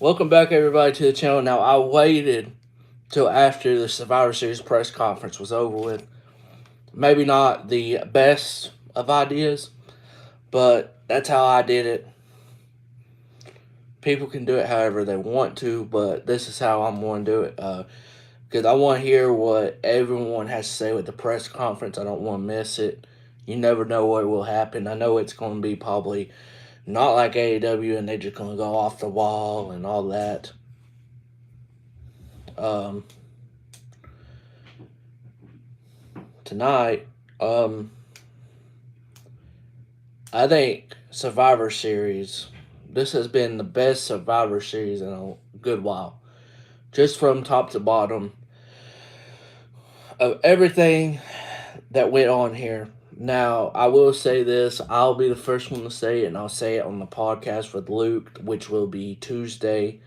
Welcome back, everybody, to the channel. Now, I waited till after the Survivor Series press conference was over with. Maybe not the best of ideas, but that's how I did it. People can do it however they want to, but this is how I'm going to do it. Because I want to hear what everyone has to say with the press conference. I don't want to miss it. You never know what will happen. I know it's going to be probably not like AEW and they're just going to go off the wall and all that. Tonight, I think Survivor Series, this has been the best Survivor Series in a good while. Just from top to bottom of everything that went on here. Now, I will say this. I'll be the first one to say it, and I'll say it on the podcast with Luke, which will be Tuesday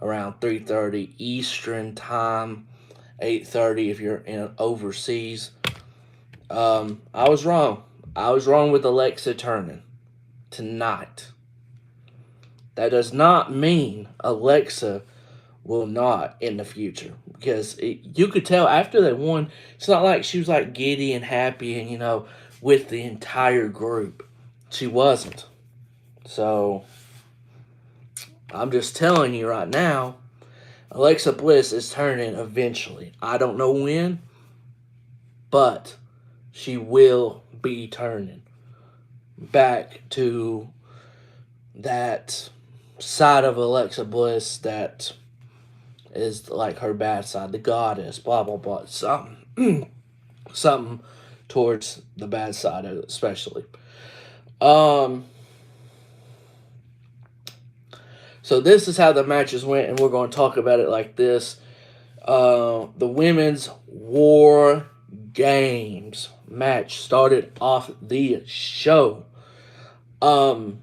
around 3:30 Eastern Time, 8:30 if you're in overseas. I was wrong. I was wrong with Alexa turning tonight. That does not mean Alexa will not in the future, because you could tell after they won. It's not like she was like giddy and happy and with the entire group. She wasn't. So I'm just telling you right now, Alexa Bliss is turning eventually. I don't know when, but she will be turning back to that side of Alexa Bliss that is like her bad side, the goddess, blah blah blah, something towards the bad side, especially. So this is how the matches went, and we're going to talk about it like this. The women's War Games match started off the show. I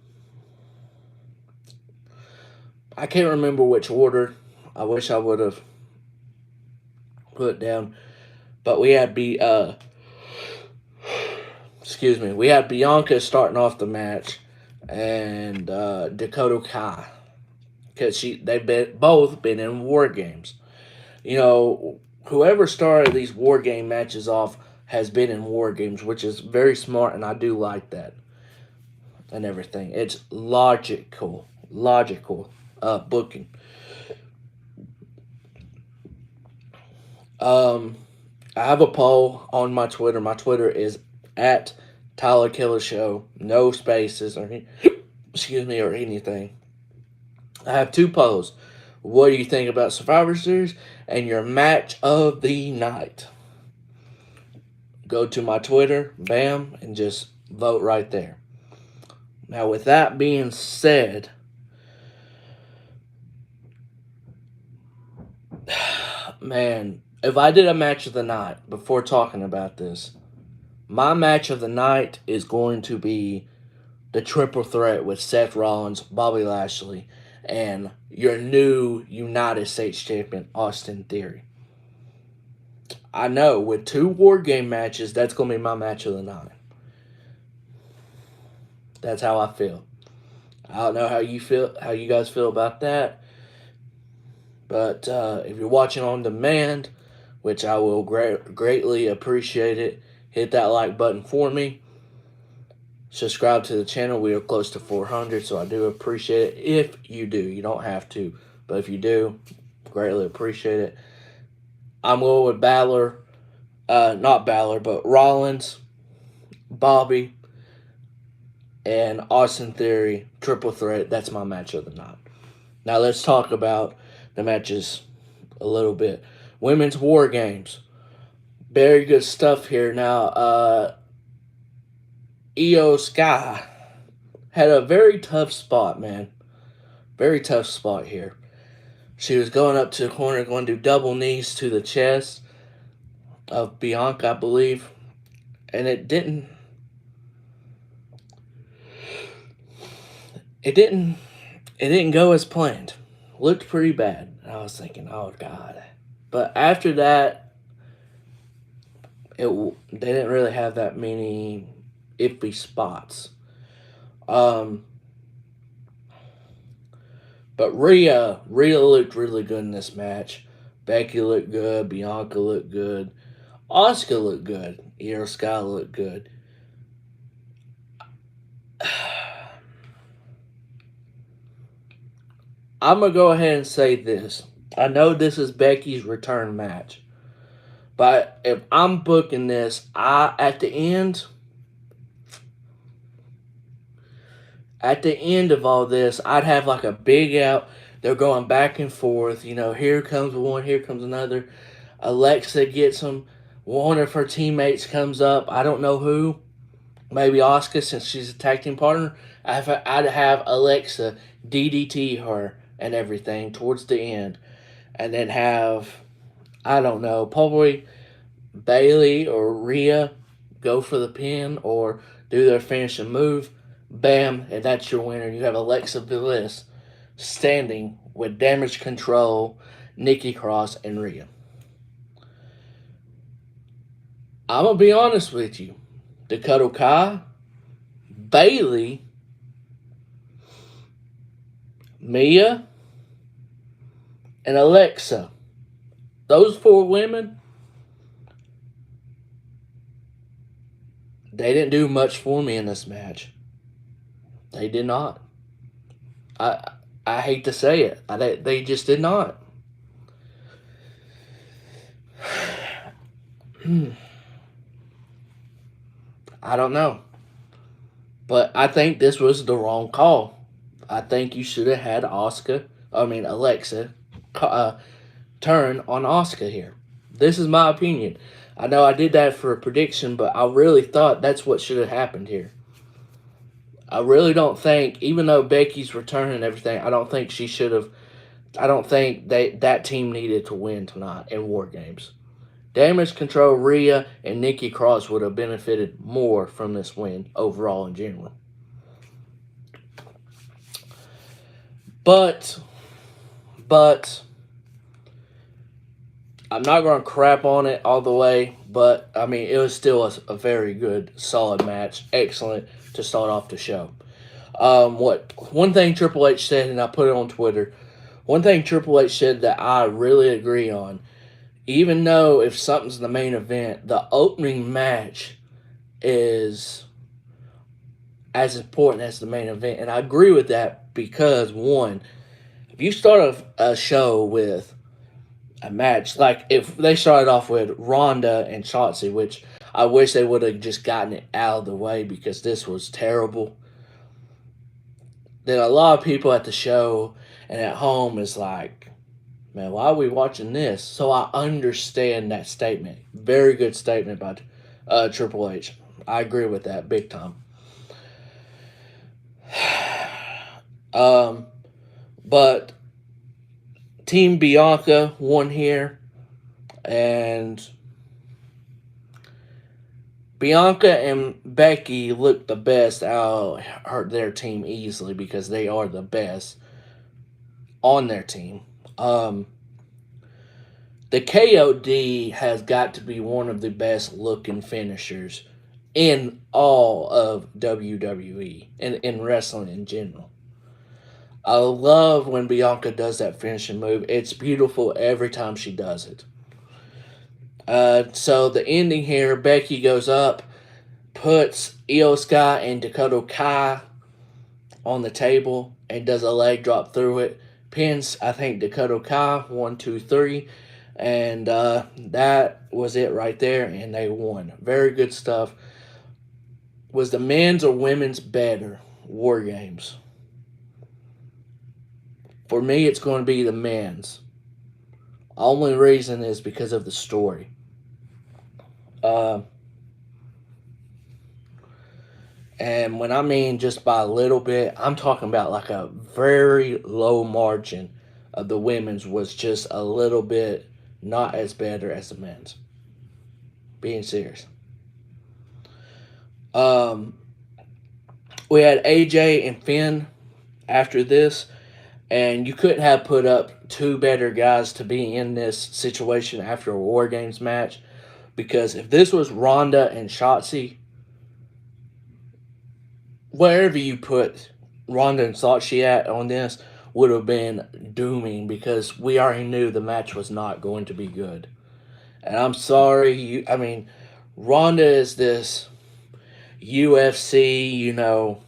can't remember which order. I wish I would have put it down. But we had we had Bianca starting off the match, and Dakota Kai, because they've both been in War Games. Whoever started these War Game matches off has been in War Games, which is very smart, and I do like that and everything. It's logical booking. I have a poll on my Twitter. My Twitter is at Tyler Killer Show. No spaces or or anything. I have two polls. What do you think about Survivor Series and your match of the night? Go to my Twitter, bam, and just vote right there. Now, with that being said, man, if I did a match of the night before talking about this, my match of the night is going to be the triple threat with Seth Rollins, Bobby Lashley, and your new United States champion, Austin Theory. I know, with two War Game matches, that's going to be my match of the night. That's how I feel. I don't know how you guys feel about that. But if you're watching on demand, which I will greatly appreciate it, hit that like button for me. Subscribe to the channel. We are close to 400, so I do appreciate it. If you do, you don't have to, but if you do, greatly appreciate it. I'm going with Balor, not Balor, but Rollins, Bobby, and Austin Theory, triple threat. That's my match of the night. Now let's talk about the matches a little bit. Women's War Games. Very good stuff here. Now, Io Sky had a very tough spot, man. Very tough spot here. She was going up to the corner, going to do double knees to the chest of Bianca, I believe. And it didn't go as planned. Looked pretty bad. I was thinking, oh God. But after that, they didn't really have that many iffy spots. Um, but Rhea looked really good in this match. Becky looked good. Bianca looked good. Asuka looked good. Io Sky looked good. I'm gonna go ahead and say this. I know this is Becky's return match, but if I'm booking this, at the end of all this, I'd have like a big out. They're going back and forth. You know, here comes one, here comes another. Alexa gets them. One of her teammates comes up. I don't know who. Maybe Asuka, since she's a tag team partner. I'd have Alexa DDT her and everything towards the end. And then have, I don't know, probably Bailey or Rhea go for the pin or do their finishing move. Bam, and that's your winner. You have Alexa Bliss standing with Damage Control, Nikki Cross, and Rhea. I'm going to be honest with you. Dakota Kai, Bailey, Mia, and Alexa. Those four women, they didn't do much for me in this match. They did not. I I hate to say it. They just did not. I don't know. But I think this was the wrong call. I think you should have had Alexa, turn on Asuka here. This is my opinion. I know I did that for a prediction, but I really thought that's what should have happened here. I really don't think, even though Becky's return and everything, I don't think she should have. I don't think that team needed to win tonight in War Games. Damage Control, Rhea, and Nikki Cross would have benefited more from this win overall in general. But I'm not going to crap on it all the way. But I mean, it was still a very good, solid match. Excellent to start off the show. One thing Triple H said, and I put it on Twitter. One thing Triple H said that I really agree on, even though if something's the main event, the opening match is as important as the main event. And I agree with that because, one, if you start a show with a match, like if they started off with Ronda and Shotzi, which I wish they would have just gotten it out of the way because this was terrible, then a lot of people at the show and at home is like, man, why are we watching this? So I understand that statement. Very good statement by Triple H. I agree with that big time. But Team Bianca won here, and Bianca and Becky looked the best out of their team easily because they are the best on their team. The KOD has got to be one of the best looking finishers in all of WWE and in wrestling in general. I love when Bianca does that finishing move. It's beautiful every time she does it. So the ending here, Becky goes up, puts Io Sky and Dakota Kai on the table, and does a leg drop through it. Pins, I think, Dakota Kai, 1, 2, 3. And that was it right there, and they won. Very good stuff. Was the men's or women's better? War Games. For me, it's going to be the men's. Only reason is because of the story. And when I mean just by a little bit, I'm talking about like a very low margin of the women's was just a little bit not as better as the men's. Being serious. We had AJ and Finn after this, and you couldn't have put up two better guys to be in this situation after a War Games match. Because if this was Ronda and Shotzi, wherever you put Ronda and Shotzi at on this would have been dooming because we already knew the match was not going to be good. And I'm sorry, I mean, Ronda is this UFC,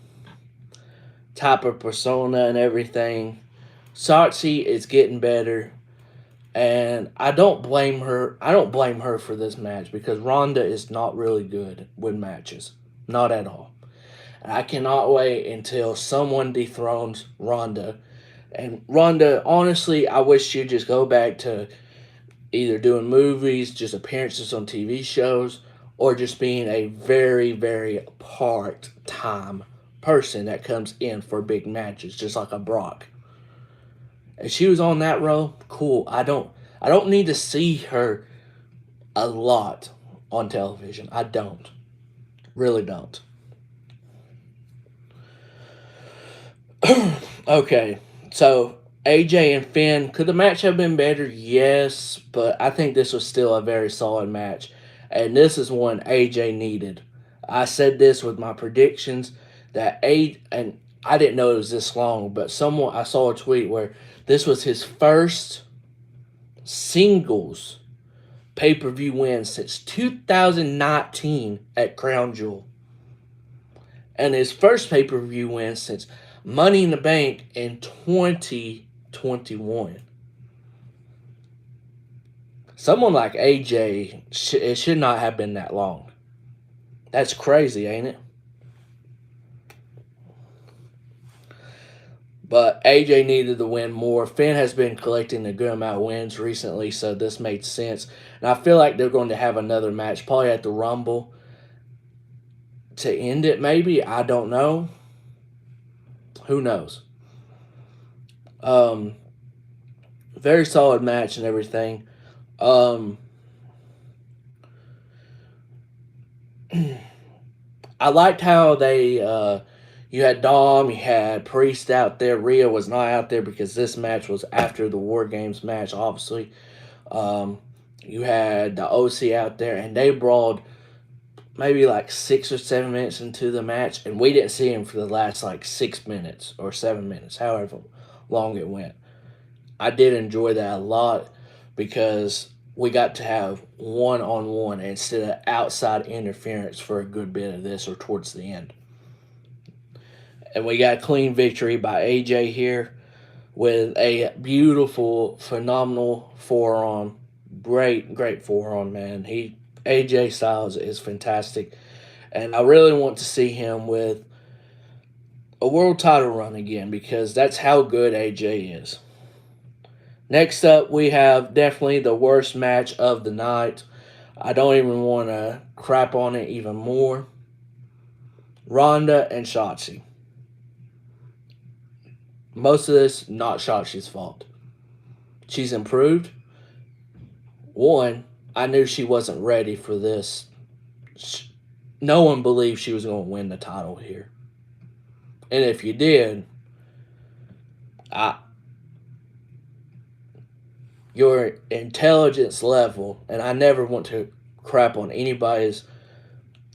type of persona and everything. Shotzi is getting better, and I don't blame her. I don't blame her for this match because Ronda is not really good with matches, not at all. I cannot wait until someone dethrones Ronda. And Ronda, honestly, I wish she'd just go back to either doing movies, just appearances on TV shows, or just being a very, very part time person that comes in for big matches, just like a Brock. If she was on that row, cool. I don't need to see her a lot on television. I don't. Really don't. Okay, so AJ and Finn, could the match have been better? Yes, but I think this was still a very solid match. And this is one AJ needed. I said this with my predictions that and I didn't know it was this long, but someone I saw a tweet where this was his first singles pay-per-view win since 2019 at Crown Jewel. And his first pay-per-view win since Money in the Bank in 2021. Someone like AJ, it should not have been that long. That's crazy, ain't it? But AJ needed to win more. Finn has been collecting a good amount of wins recently, so this made sense. And I feel like they're going to have another match, probably at the Rumble, to end it, maybe. I don't know. Who knows? Very solid match and everything. I liked how you had Dom, you had Priest out there. Rhea was not out there because this match was after the War Games match, obviously. You had the OC out there, and they brawled maybe like 6 or 7 minutes into the match, and we didn't see him for the last like 6 minutes or 7 minutes, however long it went. I did enjoy that a lot because we got to have one on one instead of outside interference for a good bit of this or towards the end. And we got a clean victory by AJ here with a beautiful, phenomenal forearm. Great, great forearm, man. AJ Styles is fantastic. And I really want to see him with a world title run again because that's how good AJ is. Next up, we have definitely the worst match of the night. I don't even want to crap on it even more. Ronda and Shotzi. Most of this, not Shotzi's fault. She's improved. One, I knew she wasn't ready for this. No one believed she was going to win the title here. And if you did, your intelligence level, and I never want to crap on anybody's,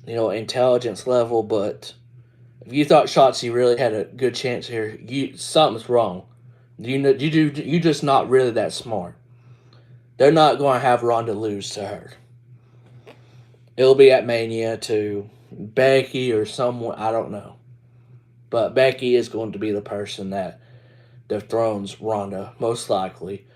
intelligence level, but if you thought Shotzi really had a good chance here, something's wrong. You just not really that smart. They're not going to have Ronda lose to her. It'll be at Mania to Becky or someone, I don't know. But Becky is going to be the person that dethrones Ronda, most likely.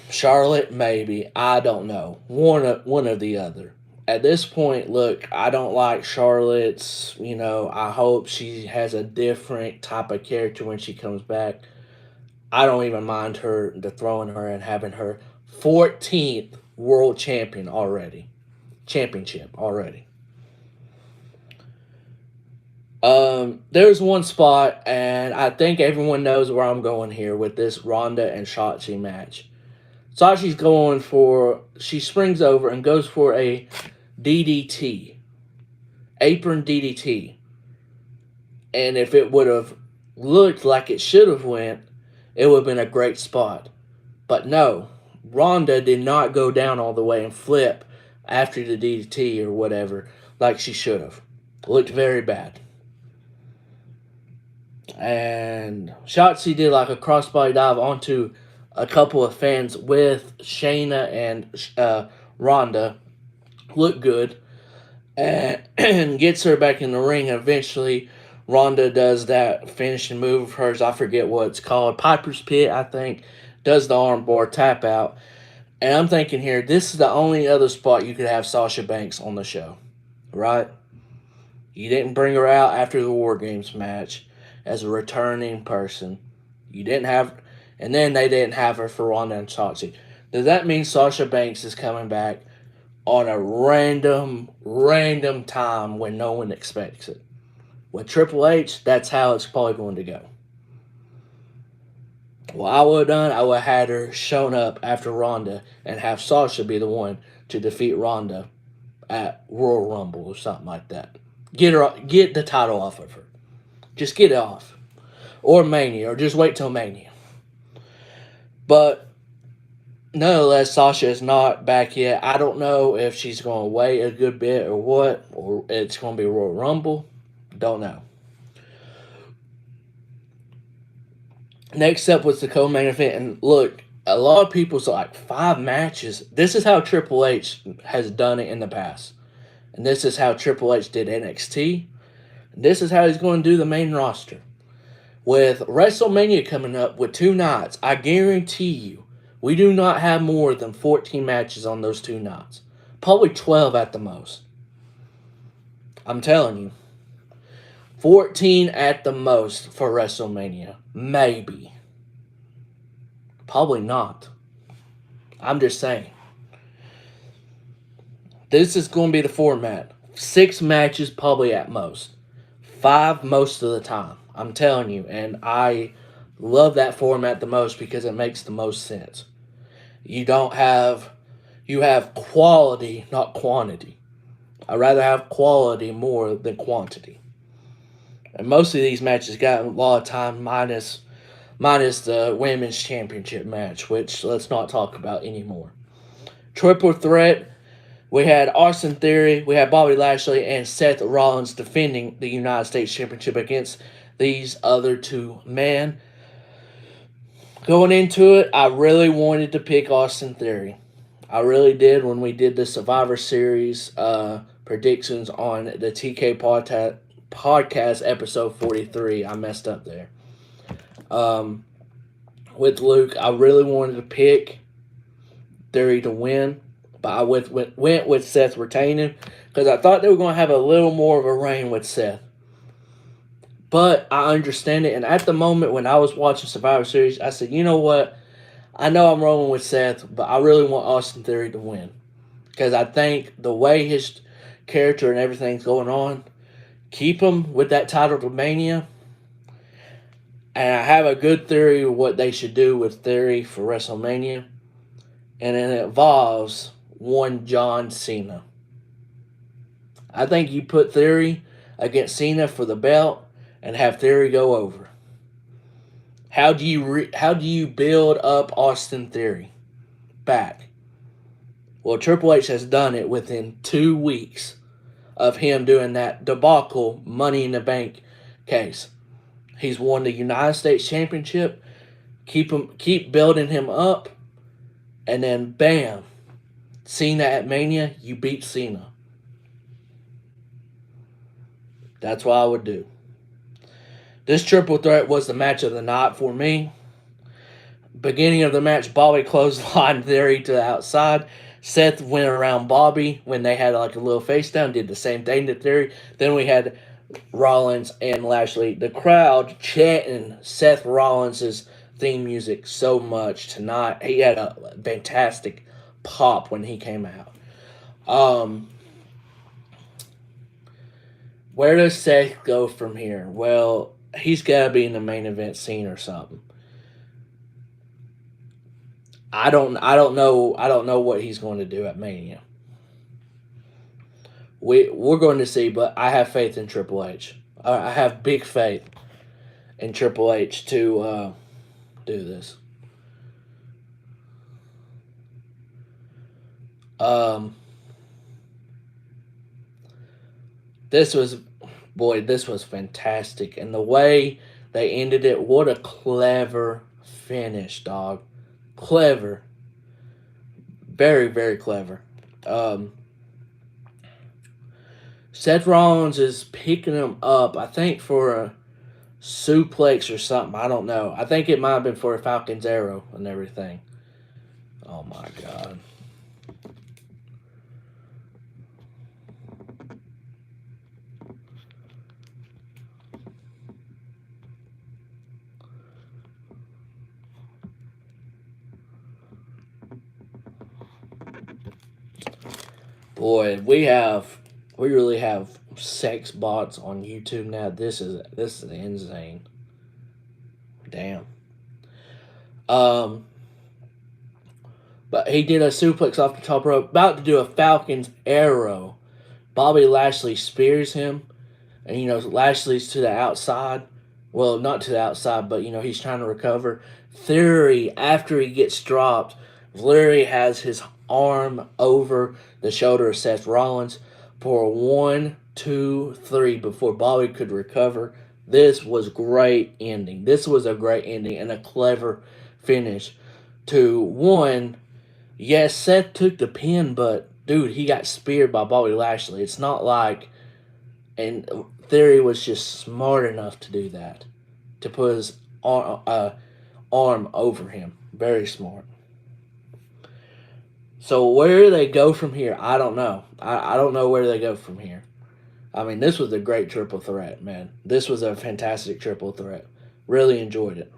Charlotte, maybe. I don't know. One or the other. At this point, look, I don't like Charlotte's, I hope she has a different type of character when she comes back. I don't even mind her dethroning her and having her 14th world championship already. There's one spot, and I think everyone knows where I'm going here with this Ronda and Shotzi match. She springs over and goes for a DDT, apron DDT. And if it would have looked like it should have went, it would have been a great spot. But no, Ronda did not go down all the way and flip after the DDT or whatever like she should have. Looked very bad. And Shotzi did like a crossbody dive onto a couple of fans with Shayna and Ronda. Looked good. And gets her back in the ring. Eventually, Ronda does that finishing move of hers. I forget what it's called. Piper's Pit, I think. Does the armbar tap out. And I'm thinking here, this is the only other spot you could have Sasha Banks on the show, right? You didn't bring her out after the War Games match as a returning person. You didn't have, and then they didn't have her for Ronda and Shotzi. Does that mean Sasha Banks is coming back on a random time when no one expects it? With Triple H, that's how it's probably going to go. What I would have done, I would have had her shown up after Ronda and have Sasha be the one to defeat Ronda at Royal Rumble or something like that. Get the title off of her. Just get it off. Or Mania, or just wait till Mania. But nonetheless, Sasha is not back yet. I don't know if she's going to wait a good bit or what, or it's going to be Royal Rumble. Don't know. Next up was the co-main event, and look, a lot of people saw like 5 matches. This is how Triple H has done it in the past, and this is how Triple H did NXT. This is how he's going to do the main roster. With WrestleMania coming up with 2 nights, I guarantee you, we do not have more than 14 matches on those 2 nights. Probably 12 at the most. I'm telling you. 14 at the most for WrestleMania. Maybe. Probably not. I'm just saying. This is going to be the format. 6 matches probably at most. 5 most of the time. I'm telling you. And I love that format the most because it makes the most sense. You have quality, not quantity. I'd rather have quality more than quantity. And most of these matches got a lot of time minus the women's championship match, which let's not talk about anymore. Triple threat. We had Austin Theory, we had Bobby Lashley, and Seth Rollins defending the United States Championship against these other 2 men. Going into it, I really wanted to pick Austin Theory. I really did when we did the Survivor Series predictions on the TK podcast episode 43. I messed up there. With Luke, I really wanted to pick Theory to win, but I went with Seth retaining because I thought they were going to have a little more of a reign with Seth. But I understand it, and at the moment when I was watching Survivor Series, I said, you know what? I know I'm rolling with Seth, but I really want Austin Theory to win because I think the way his character and everything's going on, keep him with that title to Mania. And I have a good theory of what they should do with Theory for WrestleMania. And it involves one John Cena. I think you put Theory against Cena for the belt and have Theory go over. How do you build up Austin Theory back? Well, Triple H has done it within 2 weeks of him doing that debacle Money in the Bank case. He's won the United States Championship. Keep building him up, and then bam, Cena at Mania, you beat Cena. That's what I would do. This triple threat was the match of the night for me. Beginning of the match, Bobby clotheslined Theory to the outside. Seth went around Bobby when they had like a little face down, did the same thing to Theory. Then we had Rollins and Lashley. The crowd chanting Seth Rollins' theme music so much tonight. He had a fantastic pop when he came out. Where does Seth go from here? Well, he's got to be in the main event scene or something. I don't know what he's going to do at Mania. We're going to see, but I have faith in Triple H. I have big faith in Triple H to do this. This was boy, this was fantastic. And the way they ended it, what a clever finish, dog. Clever. Very, very clever. Um, Seth Rollins is picking him up, I think, for a suplex or something. I don't know. I think it might have been for a Falcon's Arrow and everything. Oh my God. Boy, we really have sex bots on YouTube now. This is insane. Damn. Um, but he did a suplex off the top rope, about to do a Falcon's Arrow. Bobby Lashley spears him, and Lashley's to the outside. Well, not to the outside, but he's trying to recover. Theory, after he gets dropped, literally has his arm over the shoulder of Seth Rollins for 1, 2, 3 before Bobby could recover. This was great ending. This was a great ending and a clever finish to one. Yes, Seth took the pin, but dude, he got speared by Bobby Lashley. It's not like, and Theory was just smart enough to do that, to put his arm over him. Very smart. So where they go from here, I don't know. I don't know where they go from here. I mean, this was a great triple threat, man. This was a fantastic triple threat. Really enjoyed it.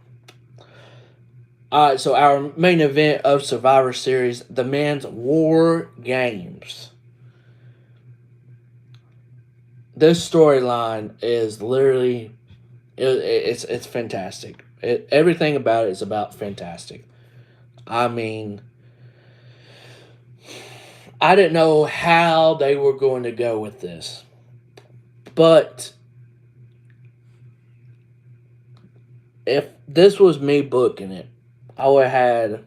All right, so our main event of Survivor Series, the men's War Games. This storyline is literally, it's fantastic. Everything about it is about fantastic. I mean, I didn't know how they were going to go with this, but if this was me booking it, I would have had,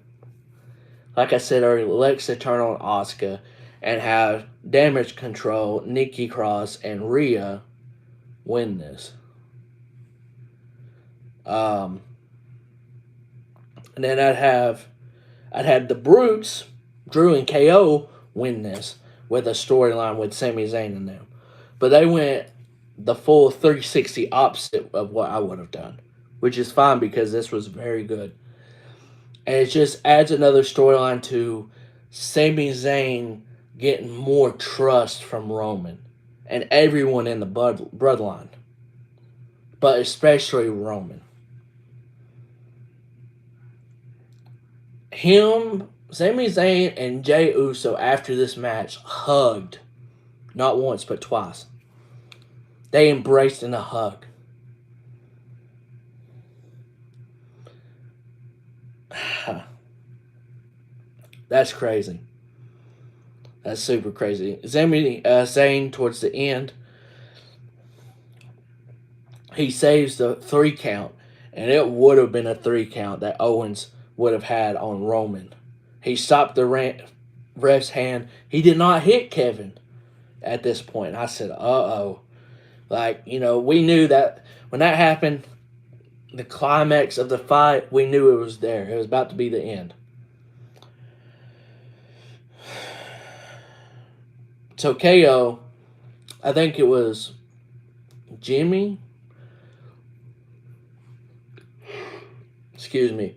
like I said earlier, Lex Eternal and Asuka, and have Damage Control, Nikki Cross, and Rhea win this. And then I'd have the Brutes, Drew and KO, win this with a storyline with Sami Zayn in them. But they went the full 360 opposite of what I would have done, which is fine because this was very good. And it just adds another storyline to Sami Zayn getting more trust from Roman and everyone in the bloodline, but especially Roman. Sami Zayn, and Jey Uso after this match hugged, not once but twice. They embraced in a hug. That's crazy. That's super crazy. Sami Zayn, towards the end, he saves the 3 count, and it would have been a 3 count that Owens would have had on Roman. He stopped the ref's hand. He did not hit Kevin at this point. I said, uh-oh. We knew that when that happened, the climax of the fight, we knew it was there. It was about to be the end. So KO, I think it was Jimmy. Excuse me.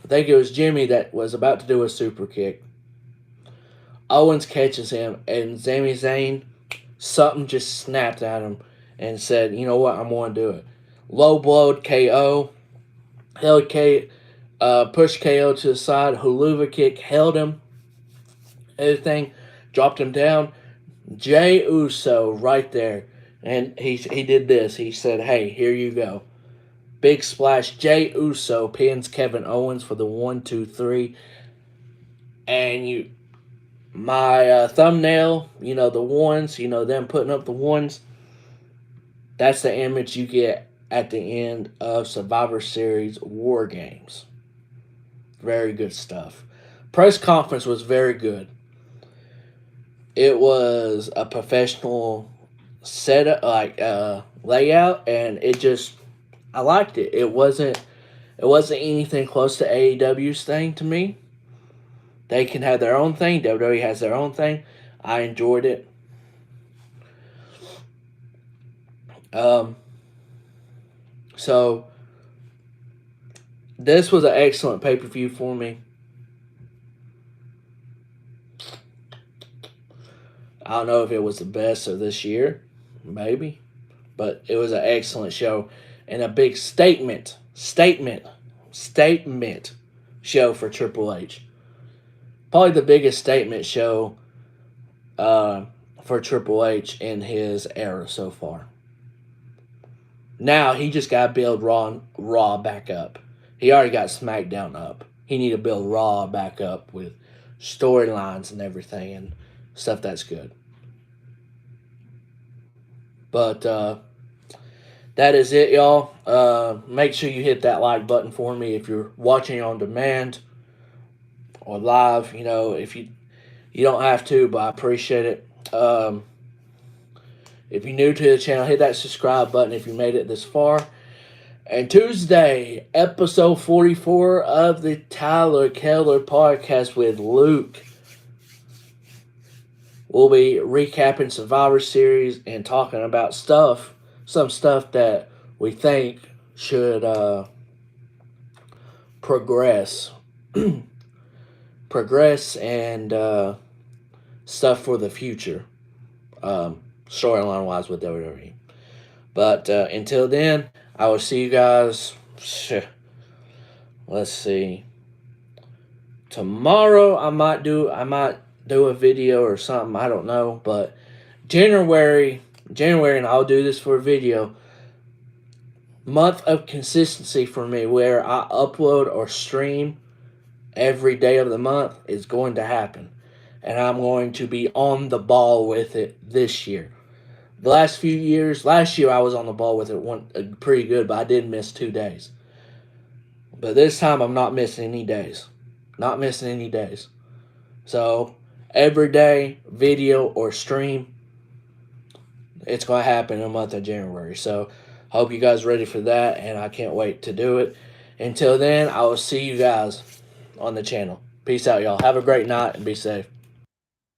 I think it was Jimmy that was about to do a super kick. Owens catches him, and Sami Zayn, something just snapped at him and said, you know what, I'm going to do it. Low blowed KO, pushed KO to the side, Haluva kick, held him, everything, dropped him down. Jey Uso right there, and he did this. He said, hey, here you go. Big splash. Jey Uso pins Kevin Owens for the 1, 2, 3. And my thumbnail, the ones, them putting up the ones. That's the image you get at the end of Survivor Series War Games. Very good stuff. Press conference was very good. It was a professional set layout, and I liked it. It wasn't anything close to AEW's thing to me. They can have their own thing. WWE has their own thing. I enjoyed it. So this was an excellent pay-per-view for me. I don't know if it was the best of this year, maybe, but it was an excellent show and a big statement show for Triple H. Probably the biggest statement show for Triple H in his era so far. Now he just got to build Raw back up. He already got SmackDown up. He need to build Raw back up with storylines and everything and stuff that's good. But that is it, y'all. Make sure you hit that like button for me if you're watching on demand or live. You know, if you don't have to, but I appreciate it. If you're new to the channel, hit that subscribe button if you made it this far. And Tuesday, episode 44 of the Tyler Keller podcast with Luke. We'll be recapping Survivor Series and talking about some stuff that we think should progress. Progress and stuff for the future. Storyline wise with WWE. But until then, I will see you guys. Let's see. Tomorrow I might do a video or something. I don't know, but January, and I'll do this for a video. Month of consistency for me, where I upload or stream every day of the month, is going to happen, and I'm going to be on the ball with it this year. The last few years, last year I was on the ball with it pretty good, but I did miss 2 days. But this time I'm not missing any days. Not missing any days. So, every day, video or stream, it's going to happen in the month of January. So, hope you guys are ready for that, and I can't wait to do it. Until then, I will see you guys on the channel. Peace out, y'all. Have a great night and be safe.